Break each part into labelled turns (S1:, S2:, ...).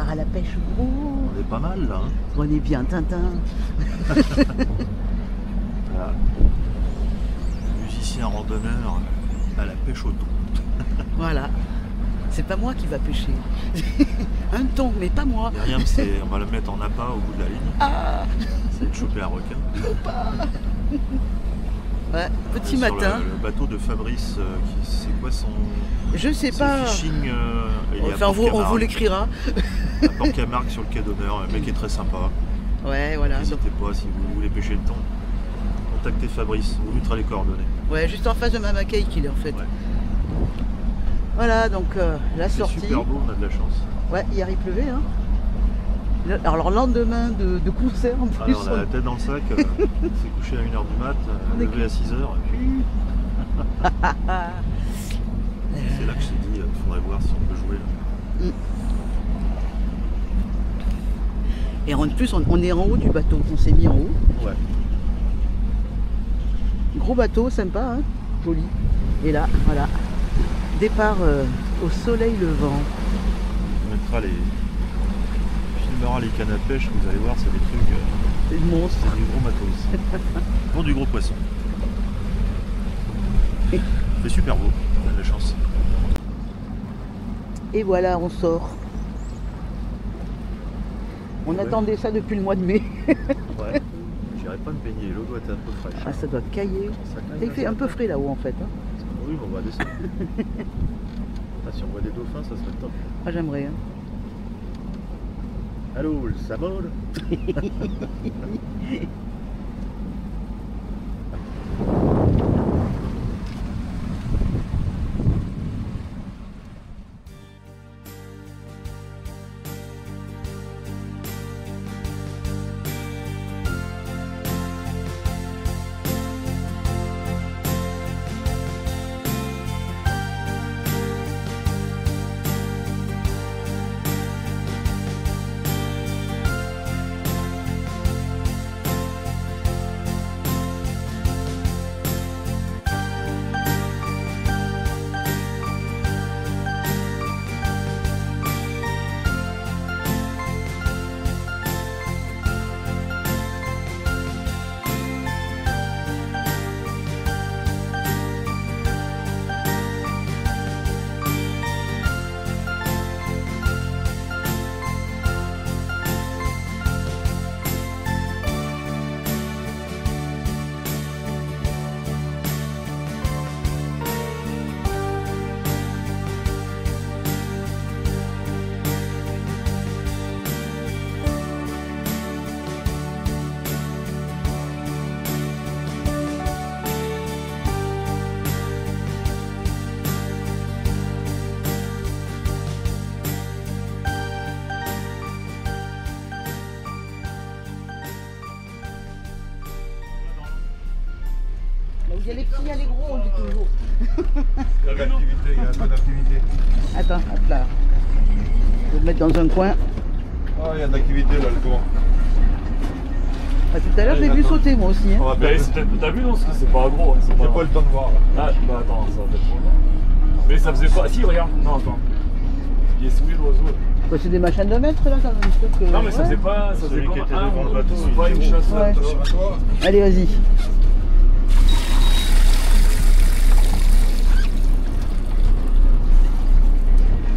S1: part à la pêche gros.
S2: On est pas mal là. Hein.
S1: On est bien Tintin.
S2: Voilà. Musicien randonneur à la pêche au thon.
S1: Voilà. C'est pas moi qui va pêcher. Un thon, mais pas moi.
S2: Myriam, on va le mettre en appât au bout de la ligne.
S1: Ah,
S2: C'est de choper un requin.
S1: ouais, petit
S2: Sur
S1: matin.
S2: Le bateau de Fabrice, c'est quoi son...
S1: Je sais
S2: C'est
S1: pas.
S2: Fishing, il est à
S1: Enfin, on vous
S2: Port-Camargue.
S1: l'écrira.
S2: À Port-Camargue sur le quai d'honneur. Le mec est très sympa.
S1: Ouais, voilà.
S2: N'hésitez pas si vous voulez pêcher le thon. Contactez Fabrice, on vous mettra les coordonnées.
S1: Ouais, juste en face de Mama Cake, il est en fait.
S2: Ouais.
S1: Voilà, donc la
S2: C'est
S1: sortie.
S2: super beau, on a de la chance.
S1: Ouais, hier il pleuvait. Hein. Alors, lendemain de concert en plus.
S2: On a la tête dans le sac, s'est couché à 1h du mat, levé à 6h. C'est là que je t'ai dit, il faudrait voir si on peut jouer. Là.
S1: Et en plus, on est en haut du bateau, on s'est mis en haut.
S2: Ouais.
S1: Gros bateau, sympa, hein, joli. Et là, voilà, départ au soleil levant.
S2: On mettra on filmera les cannes à pêche, vous allez voir, c'est des trucs...
S1: C'est le monstre.
S2: c'est du gros matos. Pour du gros poisson. C'est super beau, on a de la chance.
S1: Et voilà, on sort. On attendait ça depuis le mois de mai.
S2: Ouais. J'irai pas me baigner, l'eau doit être un peu fraîche.
S1: Ah, ça doit cailler.
S2: Ça caille,
S1: Il fait un peu frais là-haut en fait. Hein.
S2: Oui, on va descendre. Ah, si on voit des dauphins, ça serait top.
S1: Ah, j'aimerais. Hein.
S2: Allô, le Samol.
S1: Il y a les petits, il y a les gros, on dit toujours.
S3: Il y a pas d'activité.
S1: Attends, hop là. Je vais le mettre dans un coin.
S3: Ah, il y a de l'activité là, le tour.
S1: Ah, tout à l'heure, je l'ai vu sauter moi aussi. Hein.
S4: T'as vu non, c'est pas gros. Hein,
S3: J'ai pas le temps de voir là.
S4: Ah, bah attends, ça va peut-être trop long. Mais ça faisait pas. Si, regarde. Non, attends. Il est souillé l'oiseau.
S1: Bah, c'est des machins de mètres là quand même. Que...
S4: Non, mais ça faisait pas. Ça faisait
S2: Celui
S4: comme
S2: qui était
S4: un
S2: devant le
S4: ou
S2: bateau,
S4: c'est
S2: il
S4: pas
S2: est
S4: une
S2: gros.
S4: chasse.
S1: Ouais.
S3: Attention à toi.
S1: Allez, vas-y.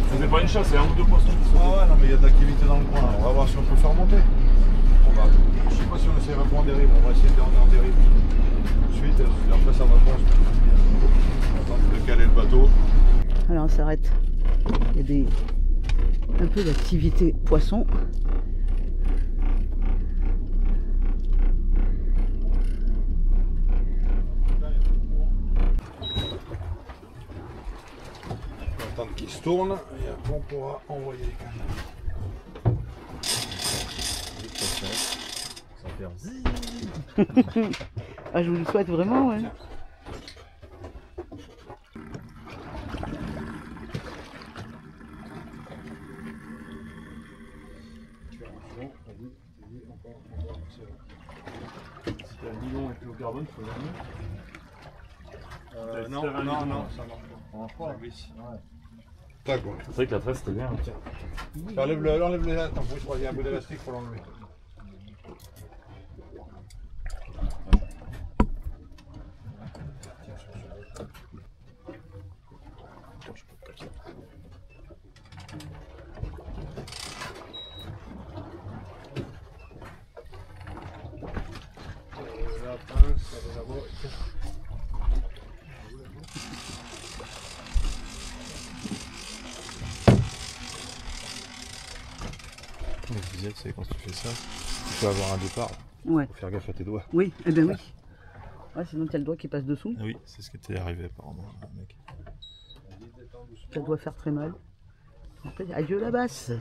S4: Ça faisait pas une chasse, c'est un ou deux poissons qui
S3: Ah
S4: sautaient.
S3: ouais, non, mais il y a de l'activité dans le coin. On va voir si on peut faire monter. On va. Je sais pas si on essaiera pas en dérive. On va essayer de en dérive. Ensuite, et après ça va bon. On va attendre de caler le bateau.
S1: Alors on s'arrête. Il y a un peu d'activité poisson.
S3: On va attendre qu'il se tourne et après on pourra envoyer les cannes.
S2: Ça va faire zzz.
S1: Ah, je vous le souhaite vraiment. Ouais.
S4: Si t'as un nylon avec le carbone, faut l'amener.
S3: Non, ça marche pas.
S4: On marche pas.
S3: Oui.
S4: Ouais.
S3: Tac, ouais.
S4: C'est vrai que la tresse c'était bien.
S3: Enlève le. Attends, je crois qu'il y a un bout d'élastique pour l'enlever.
S2: Je disais, tu sais, quand tu fais ça, tu peux avoir un départ.
S1: Ouais.
S2: Faut faire gaffe à tes doigts.
S1: Oui, eh ben oui. Ouais, sinon t'as le doigt qui passe dessous.
S2: Ah oui, c'est ce qui t'est arrivé apparemment, mec.
S1: Ça doit faire très mal. Après, adieu la basse.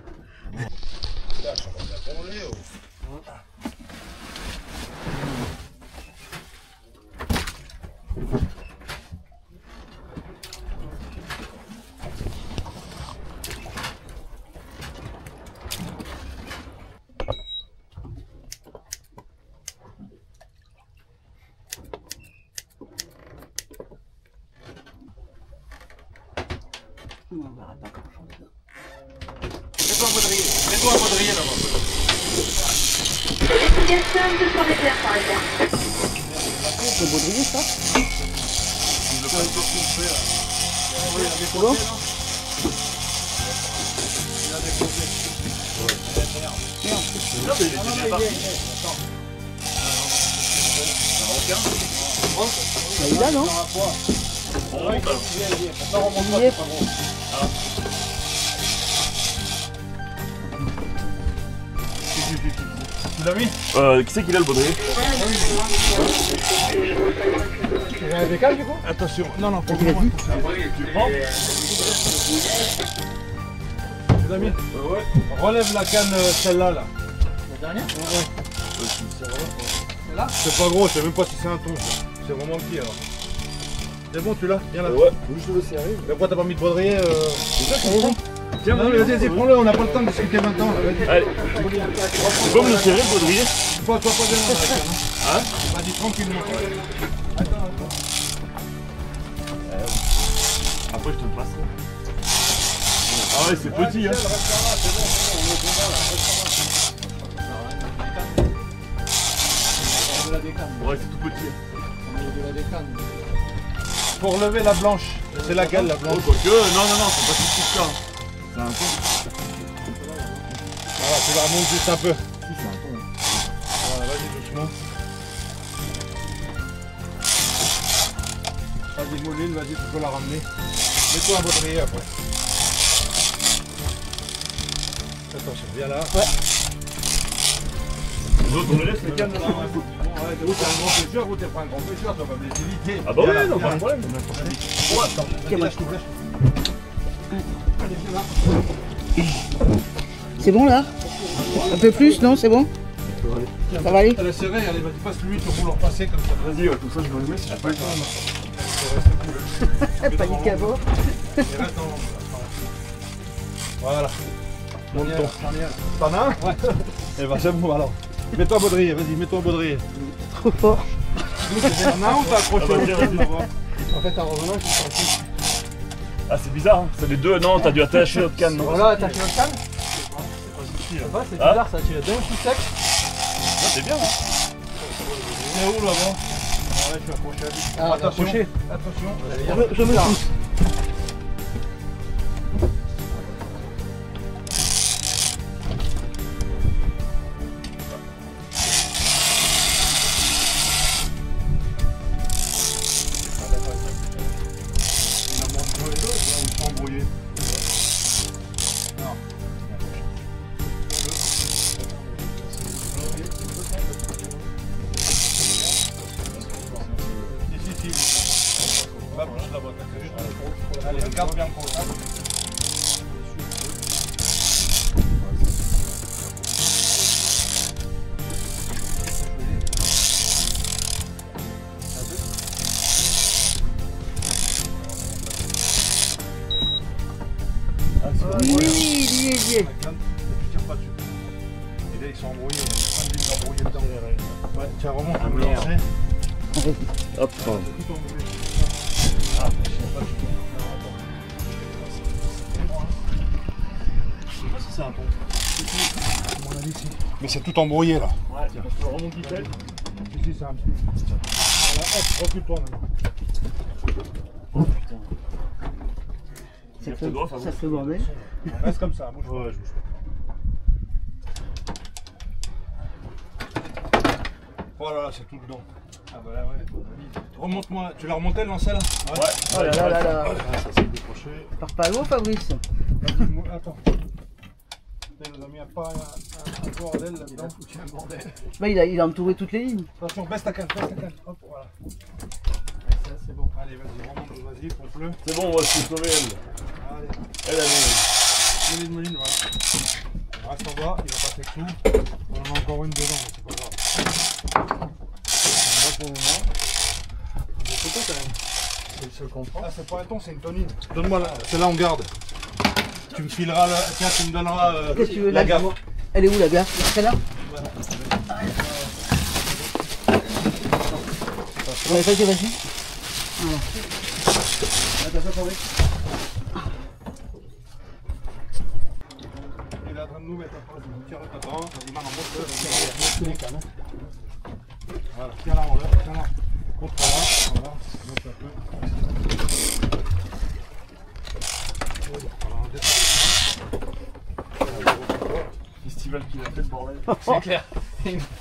S1: On verra pas grand chose.
S3: Mets-toi un baudrier. Mets-toi un baudrier là-bas.
S5: Personne ne s'en réfère par exemple.
S1: C'est baudrier ça?
S3: Le pain de tour qu'il fait là. Oui, il a des
S1: Bon.
S3: côtés là. Il a des côtés.
S1: Merde.
S4: Non, mais il était bien parti.
S1: Bah, il a non?
S4: On remonte alors.
S3: Non, on remonte pas, c'est pas bon. Tu l'as mis?
S4: Qui c'est qu'il a le baudrier?
S3: Il y a un décal du coup? Attention, non, non, pour le moment.
S4: Tu prends?
S3: Tu l'as mis? Ouais. Relève la canne, celle-là. Là.
S1: La dernière?
S3: Ouais. C'est pas gros, je sais même pas si c'est un ton. C'est vraiment petit alors. C'est bon, tu l'as? Viens là.
S4: Ouais, juste le serrer.
S3: Mais pourquoi t'as pas mis de baudrier
S4: Tiens,
S3: Non, mais vas-y, prends-le, on n'a pas le temps de discuter maintenant. Vas-y.
S4: allez. Tu peux me le serrer, le baudrier?
S3: Sois pas bien dans la canne.
S4: Hein?
S3: Vas-y, tranquillement.
S4: Après, je te le passerai. Ah ouais, c'est petit, hein. Ouais, c'est tout petit.
S3: Pour lever la blanche, c'est laquelle la blanche?
S4: Oh, quoique, non, c'est pas tout petit que ça. C'est un ton.
S3: Voilà, tu la remontes juste un peu.
S4: Si, c'est un ton.
S3: Voilà, vas-y, doucement. Vas-y, Moline, vas-y, tu peux la ramener. Mets-toi un baudrier après. Attention, viens là. Ouais.
S4: Nous autres, on le laisse, les cannes, là.
S3: Ouais, t'es un grand pêcheur ou t'es pas un grand pêcheur, toi, pas d'éviter.
S4: Ah bah ouais, non, pas de problème.
S1: C'est bon là? Un peu plus, non? C'est bon? Ça va aller?
S3: Elle est serrée, allez, vas-y, passe-lui, tu roules repasser comme ça.
S4: Vas-y, tout ça, je vais le mettre.
S3: Pas le temps.
S1: Panique à bord.
S3: Voilà. Monte-ton. T'en as un? Ouais. Eh ben c'est bon alors. Mets-toi un baudrier, vas-y, mets-toi un baudrier.
S1: Trop fort.
S3: T'en as un ou t'as accroché
S4: Ah bah, tiens, vas-y.
S3: En fait, en revenant, je suis sorti.
S4: Ah, c'est bizarre, hein. C'est les deux. Non, t'as dû attacher notre canne, non?
S3: Voilà, attaché notre canne.
S4: Ouais,
S3: C'est
S4: Ah.
S3: bizarre ça, tu l'as bien aussi sec.
S4: c'est bien, hein.
S3: C'est où là-bas? Ouais, je suis accroché à lui.
S1: Ah,
S3: attention,
S1: accroché.
S3: attention.
S1: Je me pousse.
S3: Allez, regarde bien le contact.
S1: Oui, lié.
S3: Tu tires pas dessus. Et là, ils sont embrouillés. Il y a plein de lignes embrouillées dedans. Ouais, tiens, remonte.
S4: Ah,
S3: on peut
S4: merde.
S3: lancer.
S4: Hop.
S3: Ah, je sais pas,
S2: c'est un pont.
S3: À mon avis, si. Mais c'est tout embrouillé là.
S4: Ouais, je peux remonter vite fait.
S3: Ici, c'est un petit. Voilà, hop, recule-toi maintenant.
S4: Oh putain.
S1: Ça fait bordel.
S3: Reste comme ça, bouge pas.
S2: Ouais, je bouge
S3: Voilà, c'est tout dedans. Ah bah là, ouais. Remonte-moi. Tu l'as remonté dans celle-là?
S4: Ouais.
S1: Oh là là là là.
S2: pas. Ça s'est décroché.
S1: Pars pas loin, Fabrice.
S3: Attends. Il nous a mis un bordel là-dedans.
S1: Bah, il a entouré toutes les lignes.
S3: Attention, baisse ta canne, Hop, voilà.
S6: Ça, c'est bon.
S3: Allez, vas-y, remonte, vas-y, pompe-le.
S4: C'est bon, on va se sauver elle.
S3: Allez,
S4: Elle est.
S3: mouline, mouline, voilà. Reste en bas, il va passer tout. On en a encore une dedans, mais c'est pas grave. On va pour le moment. C'est quoi quand même?
S6: C'est le seul qu'on prend.
S3: Ah, c'est pas un ton, c'est une tonine. Donne-moi là, celle-là on garde. Tu me fileras là, tiens, tu me donneras
S1: Qu'est-ce que tu veux,
S3: la gaffe.
S1: Elle est où la gaffe? Celle-là? Ouais, vas-y, vas-y. Voilà.
S3: Il est en train de nous mettre un peu. Tiens, attends, vas-y, maintenant, monte-le. Voilà, tiens là, tiens là. Contre là, voilà, monte un peu.
S4: Festival qu'il a fait le bordel.
S6: C'est clair.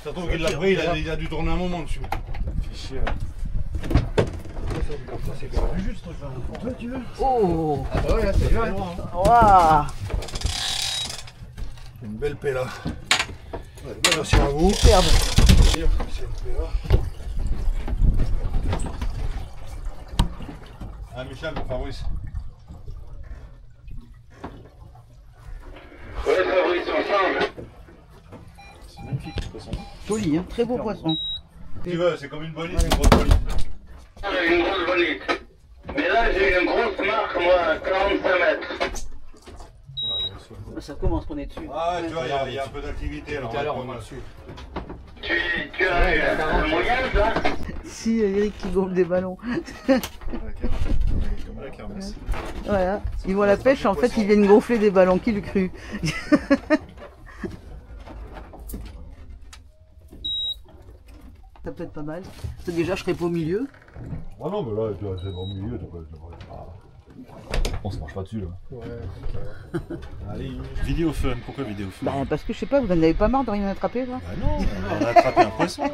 S3: Ça trouve qu'il l'a pris, il a dû tourner un moment dessus.
S4: Fichier.
S3: Ça c'est quand même juste, toi tu veux.
S1: Oh!
S6: Ah bah ouais, là, c'est vrai.
S1: Waouh!
S3: Une belle pella. Merci à vous.
S1: Superbe.
S3: C'est une pella. Ah Michel, pour Fabrice.
S5: Ouais, Fabrice, ensemble.
S2: C'est magnifique le poisson.
S1: Joli, hein? Très beau poisson.
S3: Tu veux, c'est comme une bolite, une grosse bolite.
S5: J'ai une grosse bolite. Mais là, j'ai une grosse marque, moi, 45 mètres.
S1: Ça commence qu'on est dessus.
S3: Ah, tu vois, il y a un peu d'activité là.
S6: Tout à l'heure, on
S3: va
S6: est dessus.
S5: Tu as le moyen, là?
S1: Si, Eric qui gonfle des ballons.
S2: Comme à la kermesse.
S1: Voilà. Ils vont à la pêche, en fait, ils viennent gonfler des ballons. Qui le crut? Ça peut être pas mal. Déjà, je serais pas au milieu.
S3: Ah non, mais là, c'est au milieu,
S4: On se marche pas dessus là.
S6: Ouais.
S3: Allez,
S2: Vidéo fun, pourquoi vidéo fun?
S1: Bah, parce que je sais pas, vous en avez pas marre de rien attraper, quoi?
S2: Bah non, on a attrapé un poisson.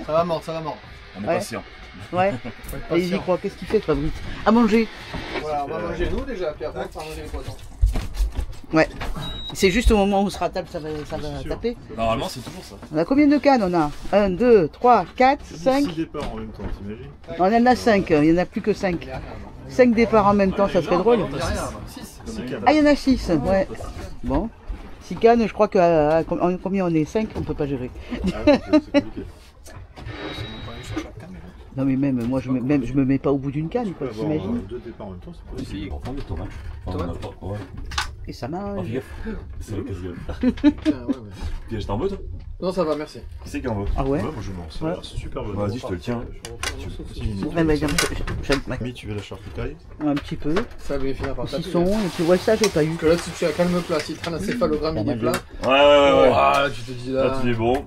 S6: Ça va mordre, ça va mordre.
S4: On est
S1: Ouais.
S4: patient.
S1: Ouais.
S6: Faut être
S1: Allez-y,
S6: patient.
S1: quoi, qu'est-ce qu'il fait, Fabrice? À manger.
S6: Voilà, on va manger nous déjà, puis après on va manger les poissons.
S1: Ouais. C'est juste au moment où on sera à table, ça va
S2: sûr.
S1: taper.
S4: Normalement, c'est toujours ça.
S1: On a combien de cannes? On a 1, 2, 3, 4, 5.
S2: 6 départs en même temps, t'imagines?
S1: On en a 5, il n'y en a plus que 5. 5 départs en même temps, ça serait drôle.
S6: Il y a rien, 6.
S1: Ah, il y en a 6, ouais. Bon. 6 cannes, je crois qu'à combien on est? 5, on peut pas gérer.
S2: Ah oui, c'est compliqué.
S1: Non mais même, moi je me mets pas au bout d'une canne,
S2: Tu peux
S1: quoi,
S2: avoir
S1: t'imagines?
S2: 2 départs en même temps, c'est
S4: Oui,
S2: possible.
S4: c'est grand temps de tomate. Enfin, on a pas. Ouais.
S1: Et ça
S4: Oh,
S1: mange.
S4: fais gaffe. C'est le casse-gueule.
S6: Tiens, ouais, ouais.
S4: Puis j'étais en mode toi?
S6: Non, ça va, merci.
S4: Qui c'est qui en veut?
S1: Ah ouais?
S2: Ouais, moi je m'en sers,
S1: Ouais.
S2: c'est super bon.
S4: Vas-y, je te le tiens.
S1: Ouais, bah,
S2: Mais tu veux la charcutaille?
S1: un petit peu.
S6: Ça va finir par taper.
S1: Saucisson, et puis ouais, ça j'ai pas eu.
S6: Parce que là, si tu as calme plat, si tu traînes un céphalogramme, il est plat.
S4: Ouais.
S6: Ah, tu te dis là.
S4: Là, tu es bon.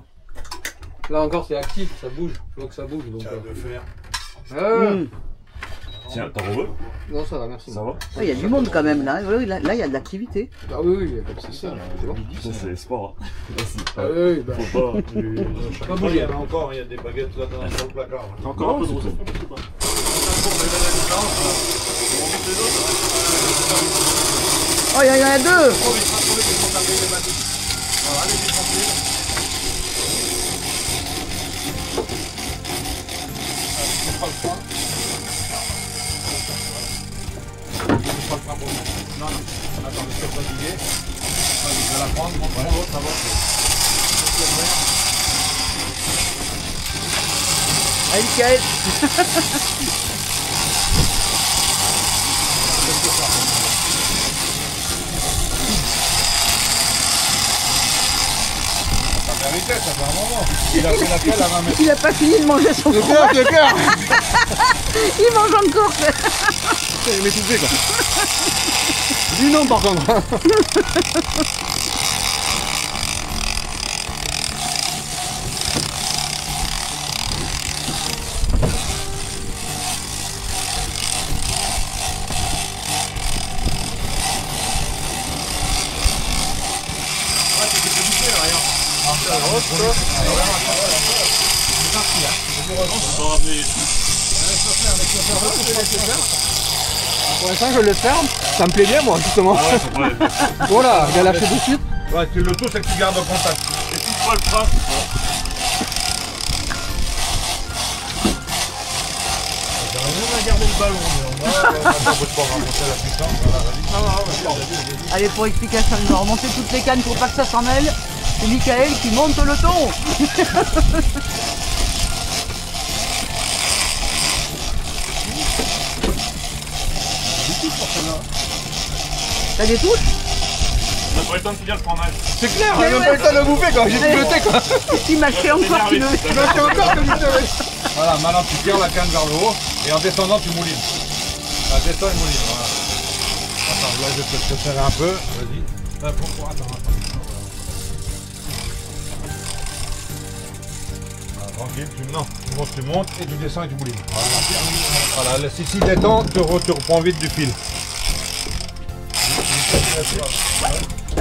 S6: Là encore, c'est actif, ça bouge. Je vois que ça bouge. Donc,
S3: tiens, de fer.
S1: Mmh.
S4: Tiens, t'en veux?
S6: Non, ça va, merci.
S4: Ça va?
S1: Il y a du monde quand même là. Ouais, là, il y a de l'activité.
S6: Ah oui, oui, il y a pas de souci. C'est bon.
S4: Ça, c'est sport. Hein.
S6: Ah oui, bah.
S4: Faut pas.
S3: Il y en a encore, il y a des baguettes là dans le placard.
S2: Encore un peu de rosé.
S1: Oh, il y en a 2.
S3: Attends, je suis fatigué. Je vais la prendre, voilà, ça va.
S1: Allez, Michael.
S3: Ça mérite. tête, ça fait un moment. Il a fait la pelle à 20 mètres.
S1: Il a pas fini de manger son fromage.
S3: C'est clair.
S1: Il mange encore.
S3: Il m'est touché quoi. Dis non par contre.
S6: Pour l'instant, je le ferme. Ça me plaît bien, moi, justement.
S4: Ah ouais, c'est vrai.
S6: Voilà, il a lâché tout de suite.
S3: Ouais, le tout c'est que tu gardes le contact.
S4: Et tu prends le train.
S3: On a gardé le ballon, mais on va pas remonter la puissance.
S1: Allez, pour explication, il va remonter toutes les cannes pour pas que ça s'en mêle. C'est Michael qui monte le ton. T'as des touches?
S4: On a pas eu le temps de finir le fromage.
S3: C'est clair,
S1: Mais
S3: on a
S1: ouais.
S3: pas eu le temps de bouffer quoi, j'ai piloté quoi.
S1: Il m'a fait encore qu'il veut.
S3: Il m'a fait encore que Voilà, maintenant tu tires la canne vers le haut et en descendant tu moulines. Ah, descends et mouline, voilà. Attends, là je vais te serrer un peu, vas-y. Attends. Voilà, tranquille, tu montes et tu descends et tu moulines. Voilà, si détend, tu reprends vite du fil.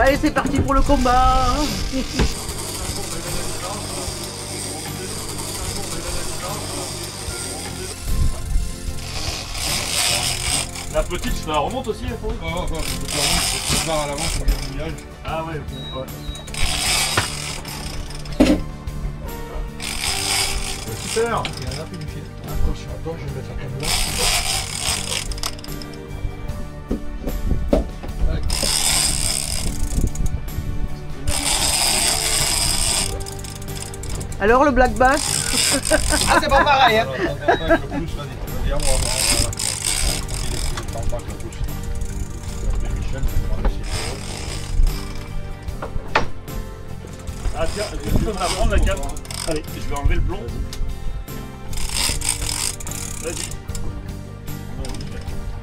S1: Allez, c'est parti pour le combat.
S4: La petite, ça remonte aussi, la fois.
S3: Oh, tu pars à l'avant, tu regardes le village.
S4: Ah ouais, ok.
S3: Super. Il y a un appui du fil. Attention, attends, je vais mettre ça comme là.
S1: Alors, le black bass?
S6: Ah, c'est pas pareil, hein.
S3: Attends, avec le pouce, vas-y, on va. Il est temps pas avec le pouce. Je vais appeler Michel, je vais essayer.
S4: Ah tiens, tu peux me la prendre la canne. Allez, je vais enlever le plomb. Vas-y.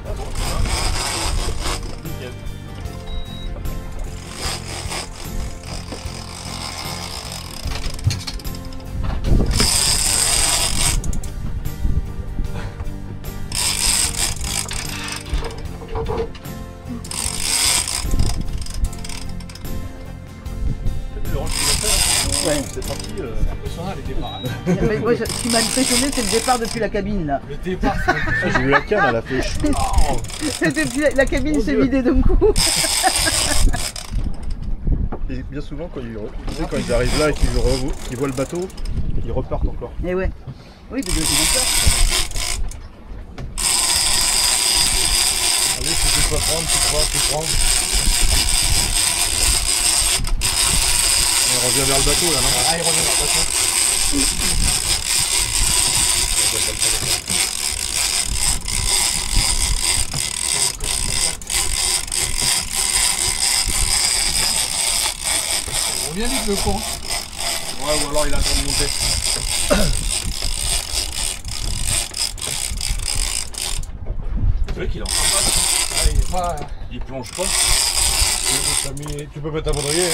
S4: Ah bon, nickel.
S1: Ouais.
S2: C'est parti.
S6: C'est impressionnant les départs.
S1: Mais moi, ce qui m'a impressionné, c'est le départ depuis la cabine là.
S6: Le départ, c'est impressionnant.
S2: J'ai eu la canne à la pêche.
S1: Depuis la cabine s'est vidée d'un coup.
S2: Et bien souvent, quand ils arrivent là et qu'ils voient le bateau, ils repartent encore.
S1: Et ouais. Oui, mais c'est bon.
S3: Allez, si tu peux prendre, tu prends.
S2: On revient vers le bateau là, non?
S6: Ah, il revient vers le bateau. On revient vite le con.
S3: Ouais, ou alors il a en train de monter.
S4: C'est vrai qu'il est en train
S6: Ah, il est pas...
S4: Il plonge pas.
S3: Tu peux mettre un baudrier,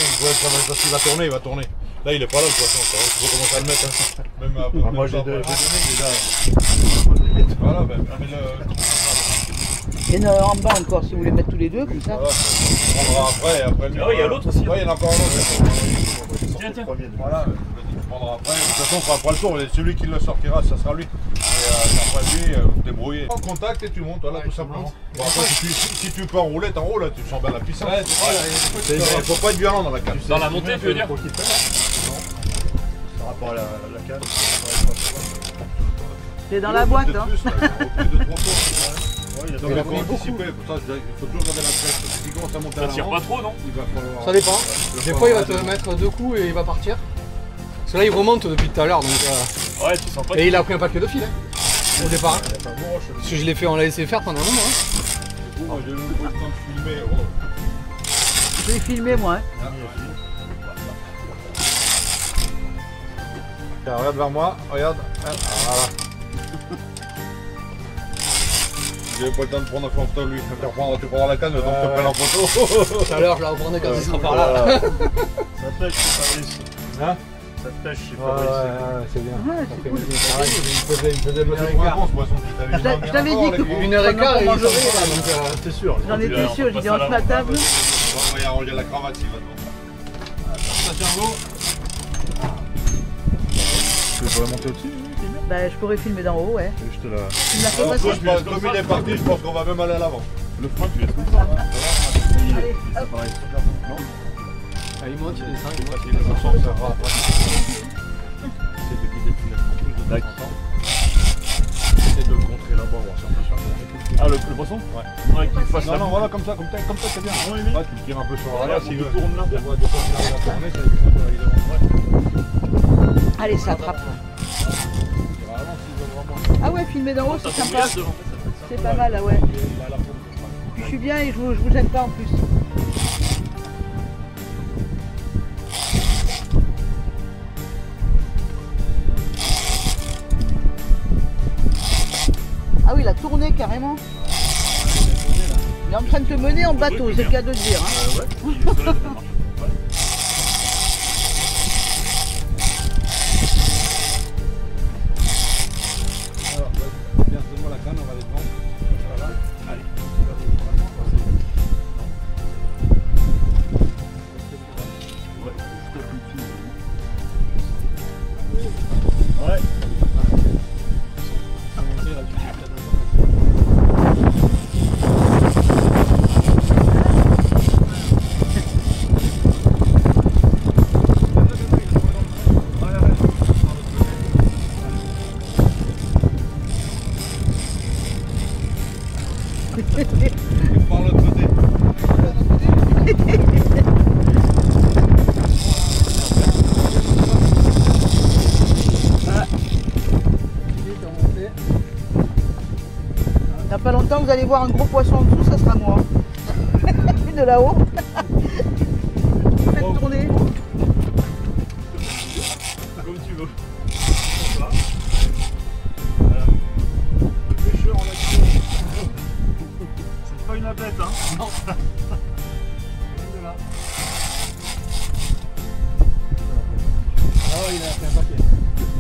S3: parce qu'il va tourner, il va tourner. Là il est pas là le poisson, il faut commencer à le mettre. Hein. Même à,
S2: Moi j'ai donné déjà.
S3: Voilà, ben, mets-le.
S1: Il y en a en bas encore si vous voulez mettre tous les deux comme ça.
S3: Voilà, on prendra après
S4: Ah oui, il y a l'autre aussi.
S3: Ouais, il y en a encore un autre.
S4: Tiens, tiens.
S3: Voilà, tu prendras après. De toute façon, on fera pas le tour. Et celui qui le sortira, ça sera lui. Et après lui, vous débrouillez. En contact et tu montes, voilà, tout simplement. Bon, après, si tu peux enrouler, t'enroules, là, tu sens bien la puissance.
S6: Ouais,
S3: Il faut pas être violent dans la canne.
S4: Dans la montée, tu veux dire?
S2: Par rapport à la canne.
S1: C'est dans la boîte, hein.
S2: Ouais, il
S3: Donc il faut anticiper, pour ça il faut toujours garder la tête. Si tu commences à monter à
S4: Ça tire
S3: l'avant,
S4: pas trop, non?
S3: il va falloir...
S6: Ça dépend. Des fois, il va te mettre deux coups et il va partir. Parce que là, il remonte depuis tout à l'heure. Donc,
S4: Ouais, tu sens pas.
S6: et il a pris un paquet de fil hein, au départ. Parce que je l'ai fait, on l'a laissé faire pendant un moment. Hein.
S3: Du coup, moi j'ai eu le temps de filmer.
S1: Je vais filmer moi. Hein.
S3: Tiens, regarde vers moi, regarde. Voilà. J'ai pas le temps de prendre en photo lui. Tu prends la canne, donc je te prends en photo.
S6: Tout à l'heure, je la reprendrai quand il sera par là.
S2: Ça pêche chez Fabrice.
S3: Hein?
S2: Ça pêche chez
S3: Ouais,
S2: Fabrice.
S3: c'est bien.
S1: Ouais, c'est cool.
S3: Il faisait passer pour un con ce poisson.
S1: Je t'avais dit que
S6: 1h15 et il
S1: mangerait.
S2: C'est sûr.
S1: J'en étais sûr, j'ai dit entre la table.
S3: On va y arranger la cravate s'il va devant.
S6: Attention,
S2: Tu veux monter au-dessus?
S1: Bah, je pourrais filmer d'en haut, ouais.
S2: Je te la...
S1: Tu me la fais passer?
S3: Comme il est parti, je pense qu'on va même aller à l'avant.
S2: Le frein, tu laisses comme ça.
S1: Allez, hop.
S2: Pareil. Non?
S6: Ah, il monte, il descend, il monte.
S3: Il s'en sortira après.
S2: C'est de guider tout le plus de dac. Essaye de le contrer là-bas, on va chercher sur le... Ah, le poisson? Ouais. Ouais, qu'il fasse
S3: Non, non, voilà, comme ça c'est bien.
S2: Ouais,
S3: Ouais, tu le tires un peu sur l'arrière,
S2: s'il
S3: s'il
S2: tourne là.
S3: Des fois, il arrive à tourner, ça évite de
S1: Allez, ça attrape. Ah ouais, filmer d'en haut, c'est sympa. C'est pas mal, ah ouais. Je suis bien et je vous gêne pas en plus. Ah oui, il a tourné carrément. Il est en train de te mener en bateau, c'est le cas de le dire. Hein.
S2: Ouais, il est sur la démarche.
S3: Alors, viens, donne-moi la canne, on va aller devant. Voilà.
S2: Allez. Ouais.
S3: Par l'autre côté.
S1: Dans pas longtemps, vous allez voir un gros poisson en dessous, ça sera moi. Vu de là-haut. Faites tourner.
S2: Comme tu veux. Voilà. Voilà. Le pêcheur en action. C'est pas une bête, hein.
S6: Non. Ah ouais, il a fait un paquet.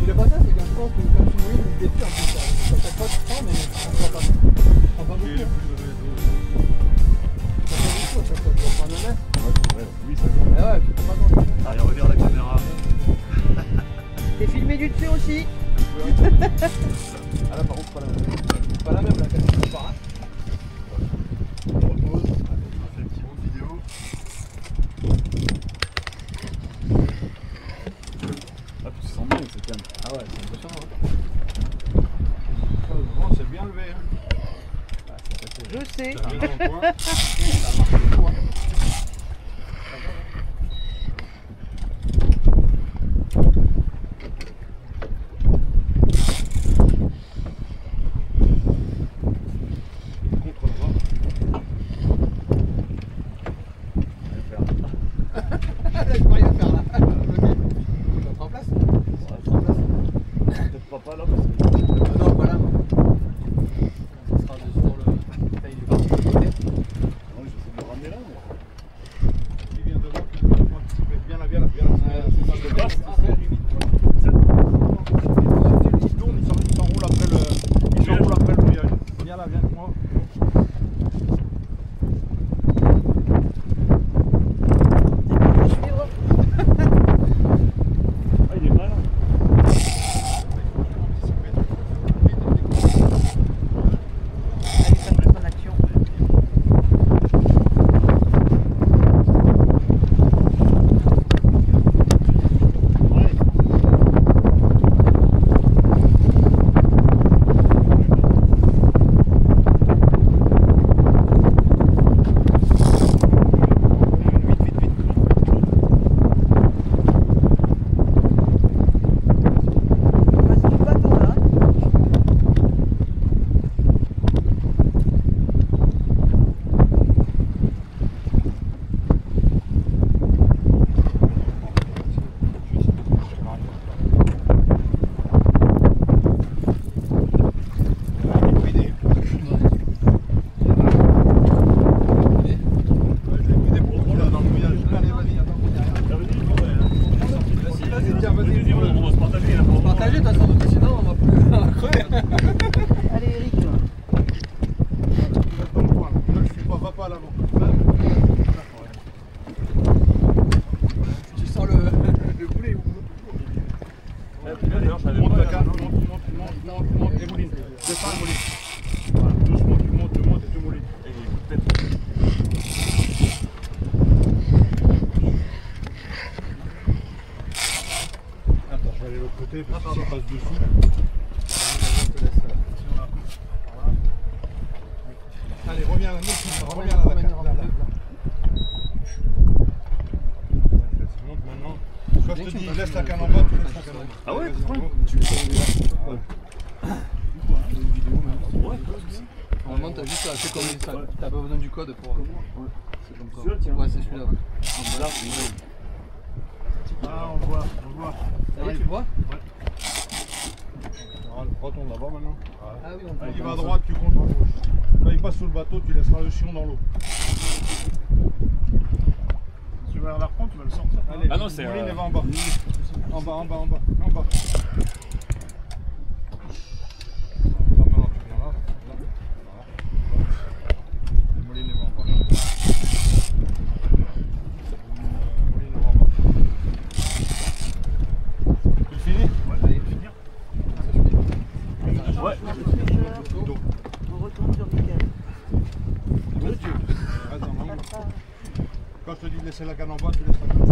S6: Et le patin, c'est quand je pense que quand tu mouilles, il détruit en plus. Ça fait pas de temps, mais on prend pas. On prend pas beaucoup. Ça fait beaucoup, ça peut prendre le mètre.
S2: Ouais, oui, ça
S6: Ah ouais, tu prends pas grand-chose.
S2: Allez, regarde la caméra.
S1: T'es filmé du dessus aussi.
S2: Ah là, par contre, pas la même.
S6: Pas la même, la caméra, pas.
S2: On repose. On fait une petite bonne vidéo. Ah, tu te sens bien avec cette canne.
S6: Ah ouais, c'est impressionnant.
S3: Bon, c'est bien levé. Hein.
S1: Je sais.
S3: Ça vient dans le coin. Contre le vent.
S6: Là, je peux rien faire là. Ok. Tu vas te en place?
S2: Peut-être pas là parce que.
S6: Ah non, pas là. Ça sera sur le. Il est parti de l'autre côté.
S2: Non, j'essaie de le ramener
S3: passe dessus. Allez, reviens là, reviens là, là. Monte maintenant. Quand je te dis, laisse la canne en bas, tu laisses la canne en bas.
S4: Ah ouais,
S3: tu le fais.
S6: Normalement, t'as juste à faire comme ça. T'as pas besoin du code pour. C'est comme ça.
S4: Celui-là, tiens.
S6: Ouais, c'est celui-là.
S4: Là,
S2: Ah, on voit, on voit.
S6: Ça y est, tu le vois?
S3: Retourne là-bas maintenant.
S6: Ah oui, on peut.
S3: Il va à droite, tu comptes à gauche. Quand il passe sous le bateau, tu laisseras le chion dans l'eau.
S2: Tu vas la reprendre, tu vas le sortir.
S3: Allez,
S4: Ah non, c'est,
S3: Mouline, elle va en bas. En bas, en bas, en bas, en bas. Là, maintenant, tu viens là. Voilà. Mouline, elle va en bas. Mouline, elle va en bas. Tu le finis?
S2: Ouais, allez, finir.
S4: ouais.
S3: Dos.
S1: On retourne sur Mickaël.
S3: Reste en bas. Quand je te dis de laisser la canne en bas, tu laisses la canne.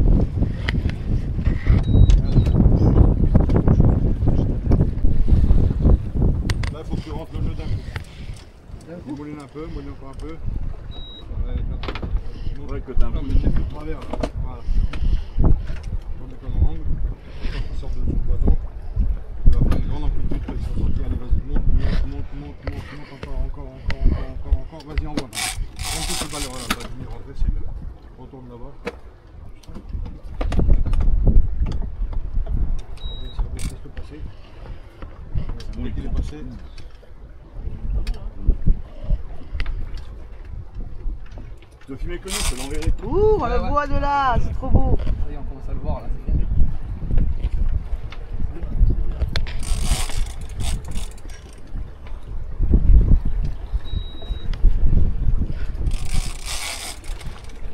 S3: Là, il faut que tu rentres le nœud d'un coup. Mouline un peu, mouline encore un peu.
S4: Ouais, que t'as un peu.
S3: Non, mais t'es tout de travers là. Voilà. On est comme en angle. Quand tu sors de dessous du bateau, tu vas faire une grande amplitude quand ils sont sortis. Allez, vas-y, monte, encore. Vas-y, envoie. Prends tout ce balai, voilà, va venir rentrer, c'est le. Retourne là-bas. Laisse-le passer. Dès qu'il est passé.
S4: Tu dois filmer que nous, je te l'enverrai.
S1: Ouh, on le voit de là, c'est trop beau.
S6: Ça y est, on commence à le voir là, c'est bien.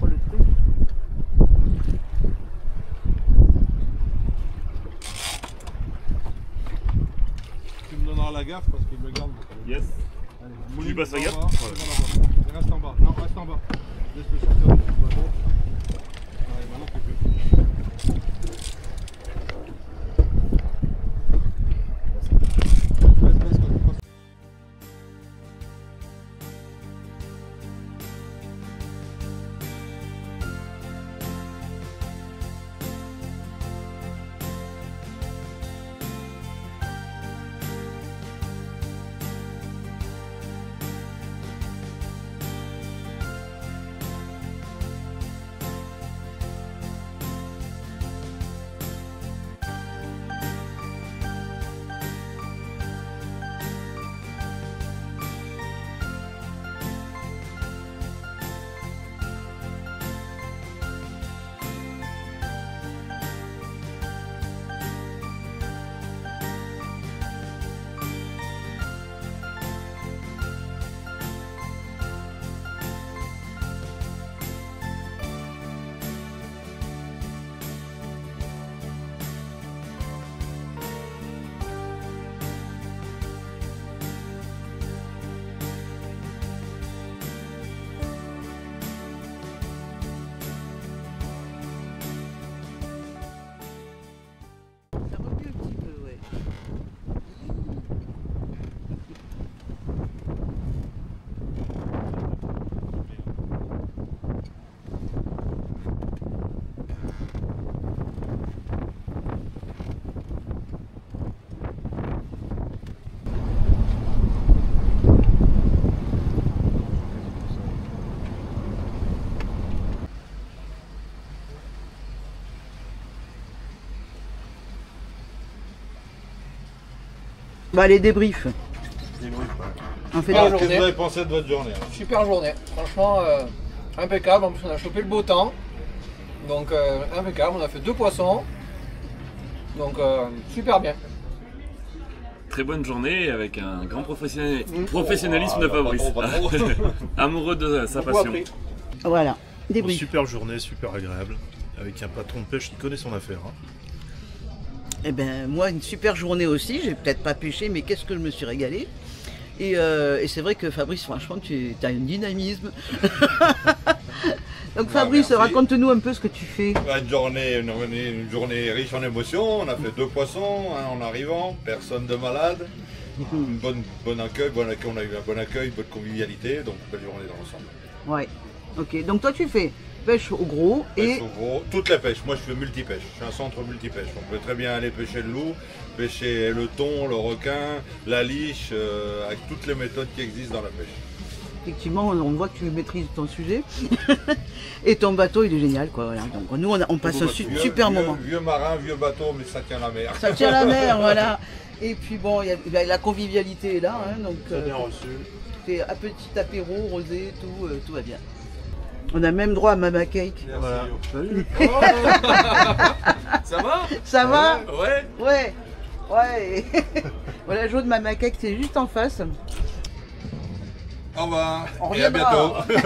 S1: Oh, le truc.
S3: Tu me donneras la gaffe parce qu'il me garde.
S4: Yes.
S3: Allez,
S4: Tu lui passes la gaffe?
S3: Ouais. Reste en bas. Non, reste en bas. Laisse-le sortir du bateau. Allez, maintenant tu peux. Laisse, quand tu passes.
S1: Ça remue un petit peu, ouais. Bah, les débriefs. On fait
S3: Alors,
S1: des...
S3: qu'est-ce que vous avez pensé de votre journée?
S6: Super journée, franchement impeccable. En plus, on a chopé le beau temps. Donc, impeccable. On a fait 2 poissons. Donc, super bien.
S4: Très bonne journée avec un grand professionnalisme de Fabrice. Amoureux de sa
S6: Beaucoup
S4: passion.
S6: appris.
S1: Voilà, débrief.
S2: Super journée, super agréable. Avec un patron de pêche qui connaît son affaire. Hein.
S1: Eh ben moi, une super journée aussi. J'ai peut-être pas pêché, mais qu'est-ce que je me suis régalée. Et c'est vrai que Fabrice, franchement, tu as un dynamisme. Donc Fabrice,
S3: merci.
S1: raconte-nous un peu ce que tu fais.
S3: Une journée riche en émotions. On a fait 2 poissons en arrivant, personne de malade. Bon accueil, on a eu un bon accueil, bonne convivialité, donc belle journée dans l'ensemble.
S1: Ouais, ok. Donc toi tu fais pêche au gros
S3: Pêche
S1: et...
S3: au gros, toutes les pêches. Moi je fais multipêche, je suis un centre multipêche. On peut très bien aller pêcher le loup, pêcher le thon, le requin, la liche, avec toutes les méthodes qui existent dans la pêche.
S1: Effectivement, on voit que tu maîtrises ton sujet. Et ton bateau, il est génial, quoi. Voilà. Donc nous, on passe un super moment.
S3: Vieux marin, vieux bateau, mais ça tient la mer.
S1: Ça tient la mer, voilà. Et puis bon, la convivialité est là, hein, donc
S2: Bien reçu.
S1: c'est un petit apéro, rosé, tout va bien. On a même droit à Mama Cake.
S2: Voilà. Salut.
S4: Ça va?
S1: Ça va?
S4: Ouais.
S1: Ouais. Ouais. Voilà, Joe de Mama Cake, c'est juste en face.
S3: Au revoir
S1: On
S3: et à
S1: reviendra.
S3: bientôt.